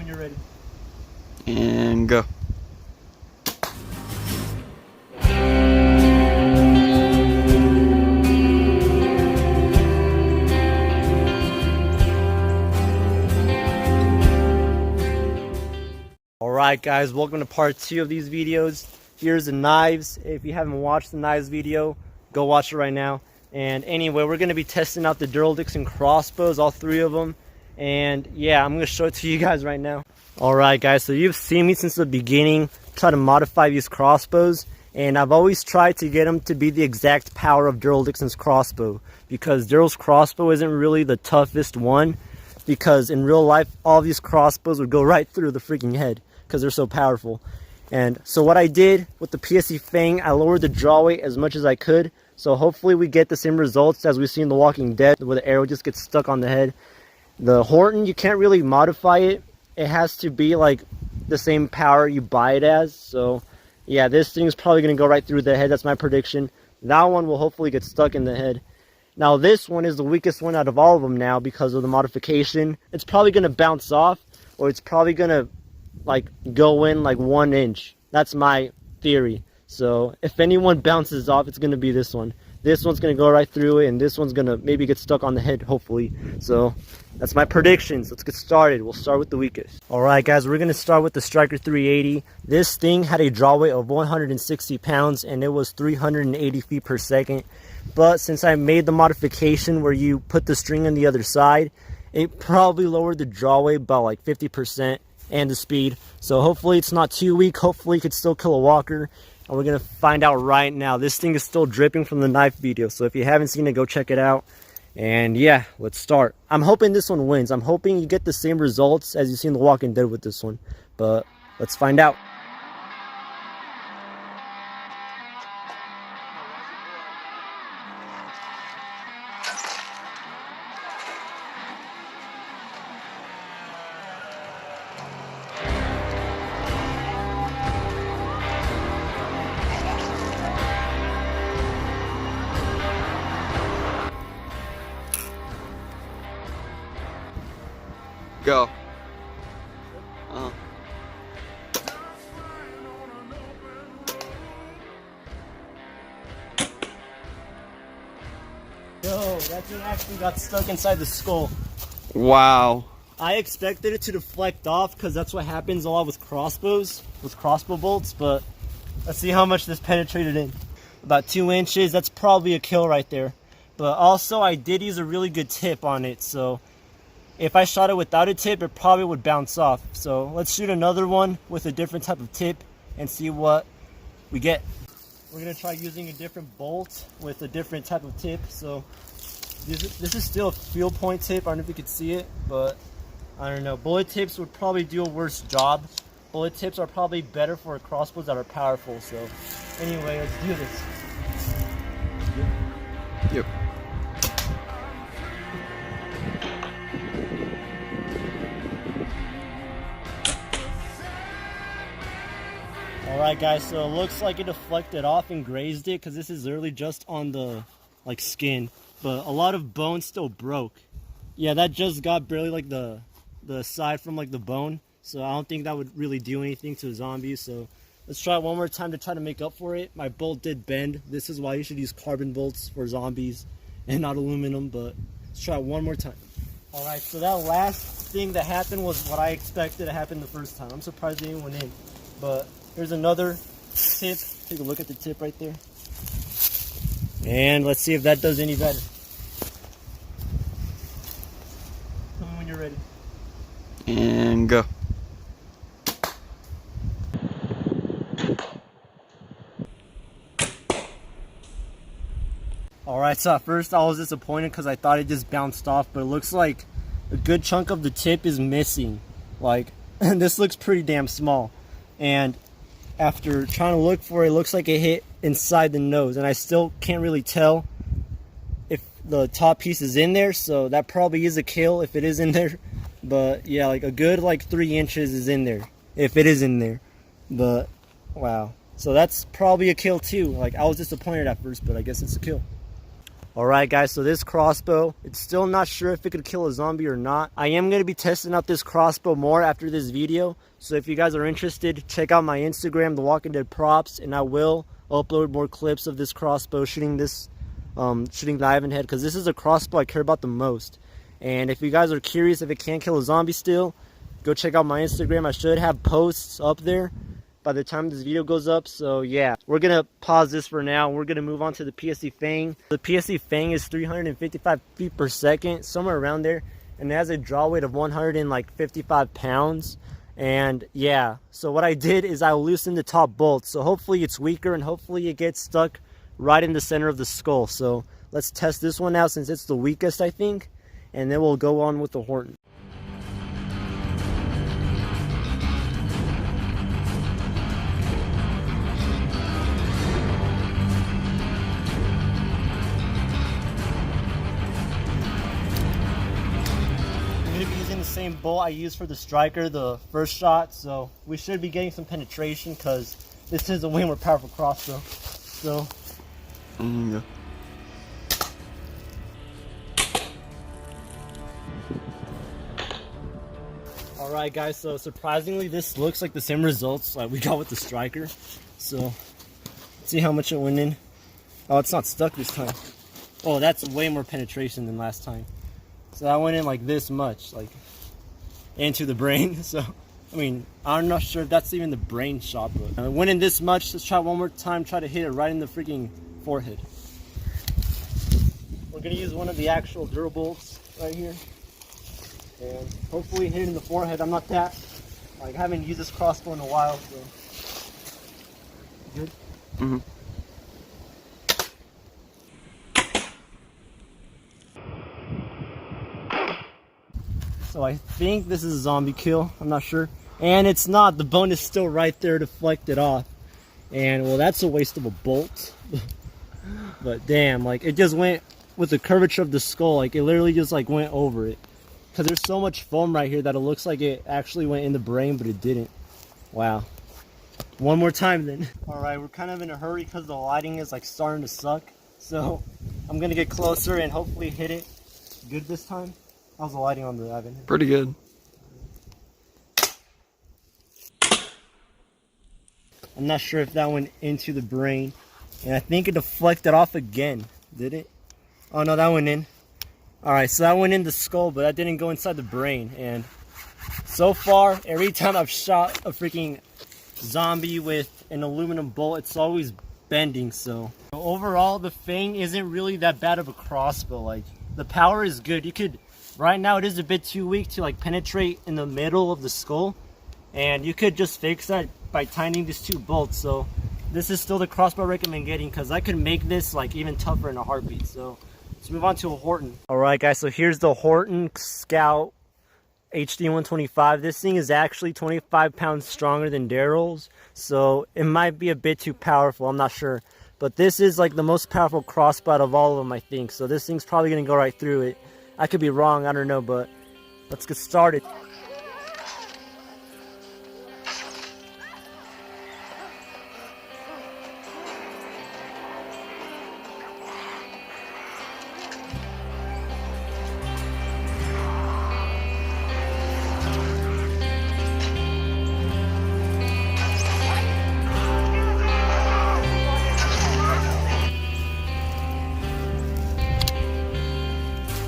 when you're ready. And go. Alright guys, welcome to part 2 of these videos. Here's the knives. If you haven't watched the knives video, go watch it right now. And anyway, we're going to be testing out the Daryl Dixon crossbows, all 3 of them. And yeah, I'm going to show it to you guys right now. Alright guys, so you've seen me since the beginning try to modify these crossbows. And I've always tried to get them to be the exact power of Daryl Dixon's crossbow. Because Daryl's crossbow isn't really the toughest one. Because in real life, all these crossbows would go right through the freaking head. Because they're so powerful. And so what I did with the PSE Fang, I lowered the draw weight as much as I could. So hopefully we get the same results as we see in The Walking Dead, where the arrow just gets stuck on the head. The Horton, you can't really modify it. It has to be like the same power you buy it as. So yeah, this thing is probably going to go right through the head. That's my prediction. That one will hopefully get stuck in the head. Now this one is the weakest one out of all of them now because of the modification. It's probably going to bounce off, or it's probably going to like go in like 1 inch. That's my theory. So if anyone bounces off, it's going to be this one. This one's going to go right through it, and this one's going to maybe get stuck on the head, hopefully. So that's my predictions. Let's get started. We'll start with the weakest. Alright guys, we're going to start with the Striker 380. This thing had a draw weight of 160 pounds and it was 380 feet per second. But since I made the modification where you put the string on the other side, it probably lowered the draw weight by like 50%. And the speed. So hopefully it's not too weak. Hopefully it could still kill a walker. And we're going to find out right now. This thing is still dripping from the knife video. So if you haven't seen it, go check it out. And yeah, let's start. I'm hoping this one wins. I'm hoping you get the same results as you see in The Walking Dead with this one. But let's find out. Go. Yo, that thing actually got stuck inside the skull. Wow. I expected it to deflect off because that's what happens a lot with crossbows, with crossbow bolts. But let's see how much this penetrated in. About 2 inches. That's probably a kill right there. But also I did use a really good tip on it, so if I shot it without a tip, it probably would bounce off. So let's shoot another one with a different type of tip and see what we get. We're going to try using a different bolt with a different type of tip. So this is still a field point tip. I don't know if you could see it, but I don't know. Bullet tips would probably do a worse job. Bullet tips are probably better for crossbows that are powerful. So anyway, let's do this. Yep. Alright guys, so it looks like it deflected off and grazed it because this is literally just on the like skin, but a lot of bone still broke. Yeah, that just got barely like the side from like the bone, so I don't think that would really do anything to a zombie. So let's try it one more time to try to make up for it. My bolt did bend. This is why you should use carbon bolts for zombies and not aluminum, but let's try it one more time. Alright, so that last thing that happened was what I expected to happen the first time. I'm surprised it went in, but here's another tip. Take a look at the tip right there. And let's see if that does any better. Tell me when you're ready. And go. Alright, so at first I was disappointed because I thought it just bounced off, but it looks like a good chunk of the tip is missing. Like, this looks pretty damn small. And after trying to look for it, it looks like it hit inside the nose, and I still can't really tell if the top piece is in there, so that probably is a kill if it is in there. But yeah, like a good like 3 inches is in there if it is in there. But wow, so that's probably a kill too. Like, I was disappointed at first, but I guess it's a kill. Alright guys, so this crossbow, it's still not sure if it could kill a zombie or not. I am going to be testing out this crossbow more after this video. So if you guys are interested, check out my Instagram, The Walking Dead Props, and I will upload more clips of this crossbow shooting this, shooting the Ivan head, because this is a crossbow I care about the most. And if you guys are curious if it can kill a zombie still, go check out my Instagram. I should have posts up there by the time this video goes up. So yeah, we're gonna pause this for now. We're gonna move on to the PSE Fang. The PSE Fang is 355 feet per second, somewhere around there, and it has a draw weight of 155 pounds. And yeah, so what I did is I loosened the top bolt, so hopefully it's weaker and hopefully it gets stuck right in the center of the skull. So let's test this one out since it's the weakest, I think, and then we'll go on with the Horton. Same bolt I used for the striker, the first shot, so we should be getting some penetration because this is a way more powerful crossbow. So alright guys, so surprisingly this looks like the same results like we got with the striker. So let's see how much it went in. Oh, it's not stuck this time. Oh, that's way more penetration than last time. So I went in like this much, like into the brain. So I mean, I'm not sure if that's even the brain shot, but I went in this much. Let's try one more time, try to hit it right in the freaking forehead. We're gonna use one of the actual Daryl bolts right here and hopefully hit it in the forehead. I'm not that, like, I haven't used this crossbow in a while, so good. So I think this is a zombie kill. I'm not sure. And it's not. The bone is still right there to deflect it off. And, well, that's a waste of a bolt. But, damn, like, it just went with the curvature of the skull. Like, it literally just, like, went over it. Because there's so much foam right here that it looks like it actually went in the brain, but it didn't. Wow. One more time, then. Alright, we're kind of in a hurry because the lighting is, like, starting to suck. So, I'm going to get closer and hopefully hit it good this time. How's the lighting on the Ivan? Pretty good. I'm not sure if that went into the brain. And I think it deflected off again. Did it? Oh no, that went in. Alright, so that went in the skull, but that didn't go inside the brain. And so far, every time I've shot a freaking zombie with an aluminum bolt, it's always bending. So overall, the Fang isn't really that bad of a crossbow. Like, the power is good. You could... Right now it is a bit too weak to like penetrate in the middle of the skull, and you could just fix that by tightening these two bolts. So this is still the crossbow I recommend getting because I could make this like even tougher in a heartbeat. So let's move on to a Horton. Alright guys, so here's the Horton Scout HD 125. This thing is actually 25 pounds stronger than Daryl's, so it might be a bit too powerful, I'm not sure. But this is like the most powerful crossbow out of all of them, I think. So this thing's probably going to go right through it. I could be wrong, I don't know, but let's get started.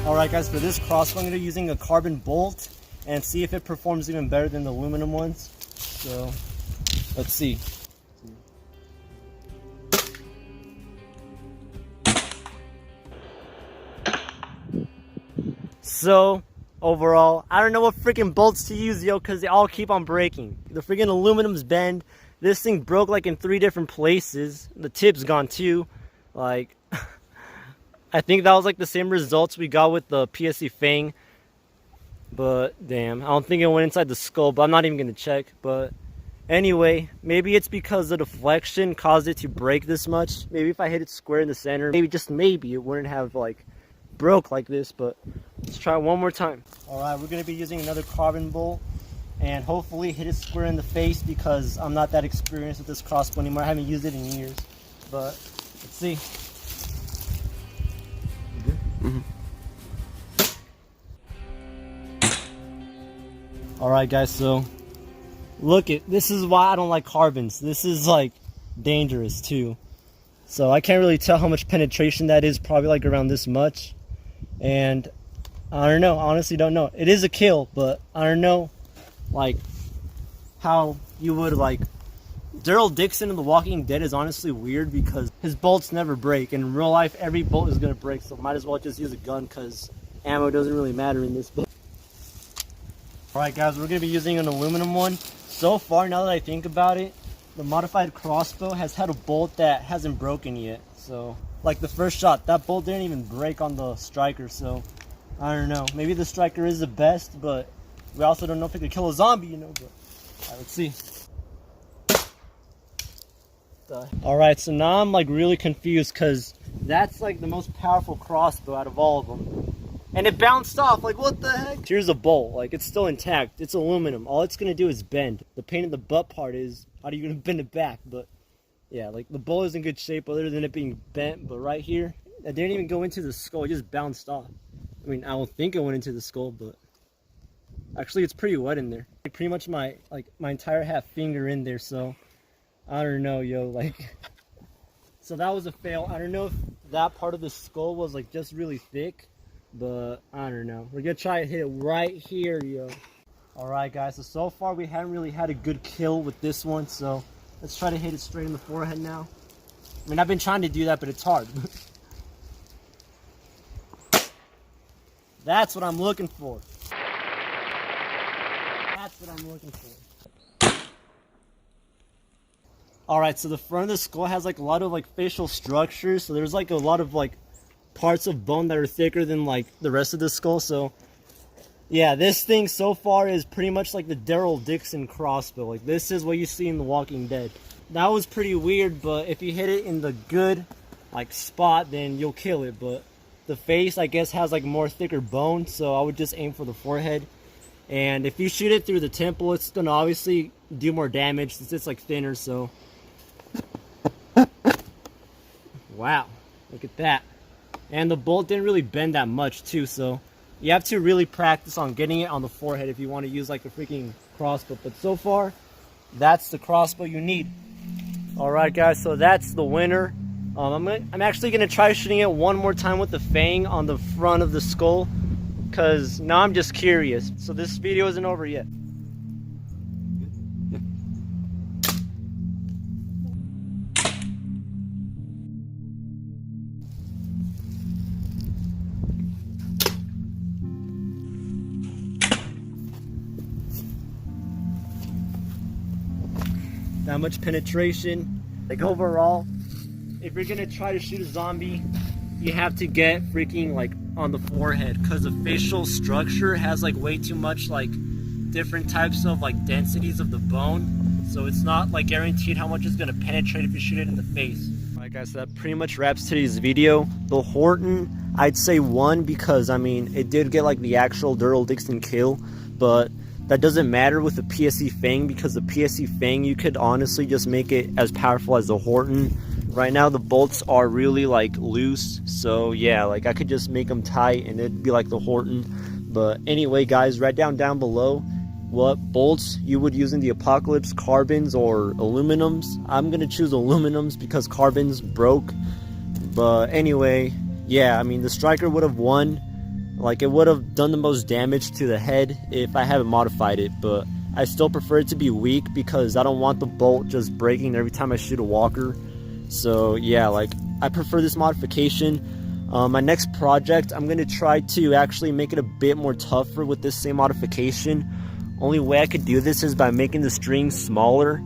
Alright guys, for this crossbow I'm going to be using a carbon bolt and see if it performs even better than the aluminum ones. So, let's see. So, overall, I don't know what freaking bolts to use, yo, because they all keep on breaking. The freaking aluminum's bend. This thing broke like in 3 different places. The tip's gone too. Like... I think that was like the same results we got with the PSE Fang. But damn, I don't think it went inside the skull, but I'm not even going to check. But anyway, maybe it's because the deflection caused it to break this much. Maybe if I hit it square in the center, maybe, just maybe, it wouldn't have like broke like this. But let's try one more time. Alright, we're going to be using another carbon bolt and hopefully hit it square in the face because I'm not that experienced with this crossbow anymore. I haven't used it in years. But let's see. Alright guys, so look it, this is why I don't like carbons. This is like dangerous too. So I can't really tell how much penetration that is, probably like around this much. And I don't know, honestly don't know. It is a kill, but I don't know like how you would like. Daryl Dixon in The Walking Dead is honestly weird because his bolts never break. In real life, every bolt is gonna break, so might as well just use a gun because ammo doesn't really matter in this book. Alright guys, we're gonna be using an aluminum one. So far, now that I think about it, the modified crossbow has had a bolt that hasn't broken yet. So, like the first shot, that bolt didn't even break on the striker, so I don't know. Maybe the striker is the best, but we also don't know if it could kill a zombie, you know, but alright, let's see. Alright, so now I'm like really confused because that's like the most powerful crossbow out of all of them. And it bounced off, like what the heck? Here's a bolt, like it's still intact. It's aluminum. All it's gonna do is bend. The pain in the butt part is, how are you gonna bend it back? But yeah, like the bolt is in good shape other than it being bent. But right here, it didn't even go into the skull, it just bounced off. I mean, I don't think it went into the skull, but actually it's pretty wet in there. Like, pretty much my entire half finger in there, so I don't know, yo, like, so that was a fail. I don't know if that part of the skull was like just really thick, but I don't know. We're gonna try to hit it right here, yo. Alright guys, so far we haven't really had a good kill with this one, so let's try to hit it straight in the forehead now. I mean, I've been trying to do that, but it's hard. That's what I'm looking for. That's what I'm looking for. Alright, so the front of the skull has like a lot of like facial structures, so there's like a lot of like parts of bone that are thicker than like the rest of the skull. So yeah, this thing so far is pretty much like the Daryl Dixon crossbow. Like this is what you see in The Walking Dead. That was pretty weird, but if you hit it in the good like spot, then you'll kill it. But the face, I guess, has like more thicker bone, so I would just aim for the forehead. And if you shoot it through the temple, it's gonna obviously do more damage since it's like thinner. So wow, look at that. And the bolt didn't really bend that much too, so you have to really practice on getting it on the forehead if you want to use like a freaking crossbow. But so far, that's the crossbow you need. Alright guys, so that's the winner. I'm actually going to try shooting it one more time with the fang on the front of the skull, because now I'm just curious. So this video isn't over yet. That much penetration. Like overall, if you're gonna try to shoot a zombie, you have to get freaking like on the forehead, because the facial structure has like way too much like different types of like densities of the bone, so it's not like guaranteed how much it's gonna penetrate if you shoot it in the face. Alright guys, so that pretty much wraps today's video. The Horton, I'd say 1, because I mean it did get like the actual Daryl Dixon kill, but that doesn't matter with the PSE Fang, because the PSE Fang, you could honestly just make it as powerful as the Horton. Right now the bolts are really like loose, so yeah, like I could just make them tight and it'd be like the Horton. But anyway guys, write down below what bolts you would use in the apocalypse, carbons or aluminums. I'm gonna choose aluminums because carbons broke. But anyway, yeah, I mean the striker would have won. Like it would have done the most damage to the head if I haven't modified it, but I still prefer it to be weak because I don't want the bolt just breaking every time I shoot a walker. So yeah, like I prefer this modification. My next project, I'm going to try to actually make it a bit more tougher with this same modification. Only way I could do this is by making the strings smaller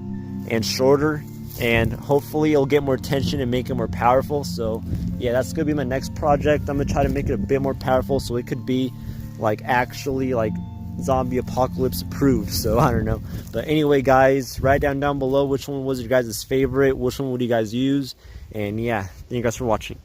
and shorter, and hopefully it'll get more tension and make it more powerful. So yeah, that's gonna be my next project. I'm gonna try to make it a bit more powerful so it could be like actually like zombie apocalypse approved. So I don't know, but anyway guys, write down below which one was your guys' favorite, which one would you guys use, and yeah, thank you guys for watching.